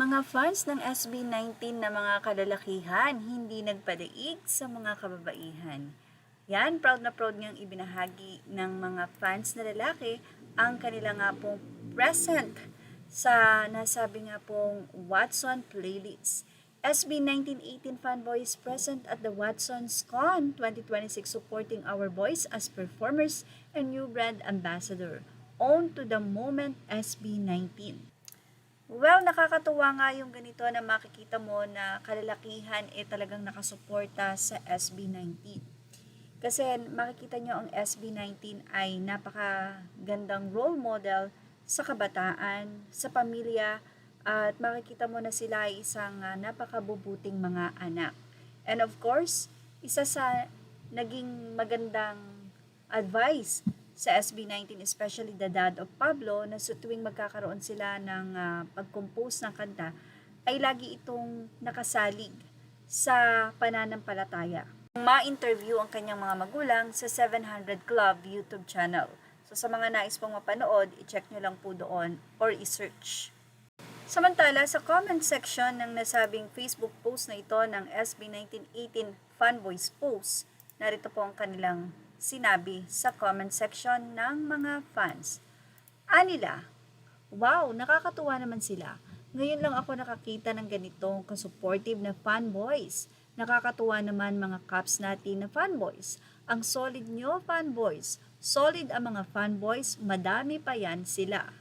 Mga fans ng SB19 na mga kalalakihan, hindi nagpadaig sa mga kababaihan. Yan, proud na proud niyang ibinahagi ng mga fans na lalaki ang kanila nga pong present sa nasabi nga pong Watson playlist. SB1918 fanboys present at the Watsons Con 2026 supporting our boys as performers and new brand ambassador. On to the moment SB19. Well, nakakatuwa nga yung ganito na makikita mo na kalalakihan talagang nakasuporta sa SB19. Kasi makikita nyo ang SB19 ay napakagandang role model sa kabataan, sa pamilya, at makikita mo na sila ay isang napakabubuting mga anak. And of course, isa sa naging magandang advice sa SB19, especially the dad of Pablo, na sa tuwing magkakaroon sila ng pag-compose ng kanta, ay lagi itong nakasalig sa pananampalataya. Ma-interview ang kanyang mga magulang sa 700 Club YouTube channel. So sa mga nais pong mapanood, i-check nyo lang po doon or i-search. Samantala, sa comment section ng nasabing Facebook post na ito ng SB1918 Fanboys post, narito po ang kanilang sinabi sa comment section ng mga fans. Anila, wow, nakakatuwa naman sila. Ngayon lang ako nakakita ng ganitong kasupportive na fanboys. Nakakatuwa naman mga caps natin na fanboys. Ang solid nyo fanboys. Solid ang mga fanboys, madami pa yan sila.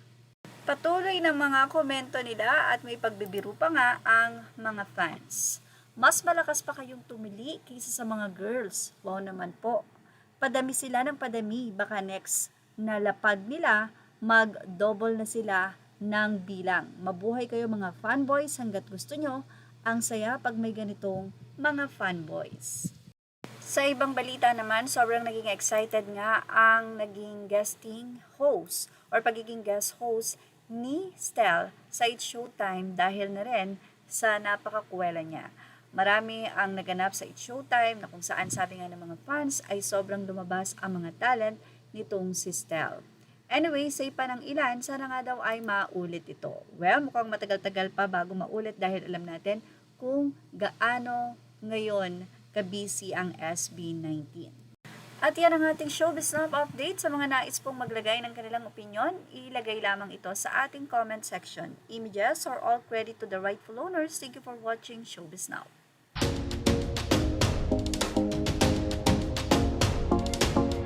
Patuloy ng mga komento nila at may pagbibiro pa nga ang mga fans. Mas malakas pa kayong tumili kaysa sa mga girls. Wow naman po. Padami sila ng padami. Baka next na lapag nila, mag-double na sila ng bilang. Mabuhay kayo mga fanboys hanggat gusto nyo. Ang saya pag may ganitong mga fanboys. Sa ibang balita naman, sobrang naging excited nga ang naging guesting host or pagiging guest host ni Stel sa It's Showtime dahil na rin sa napakakuwela niya. Marami ang naganap sa It's Showtime na kung saan sabi nga ng mga fans ay sobrang lumabas ang mga talent nitong si Stel. Anyway, say pa ng ilan, sana nga daw ay maulit ito. Well, mukhang matagal-tagal pa bago maulit dahil alam natin kung gaano ngayon kabisi ang SB19. At yan ang ating Showbiz Love update. Sa mga nais pong maglagay ng kanilang opinion, ilagay lamang ito sa ating comment section. Images or all credit to the rightful owners. Thank you for watching Showbiz Now.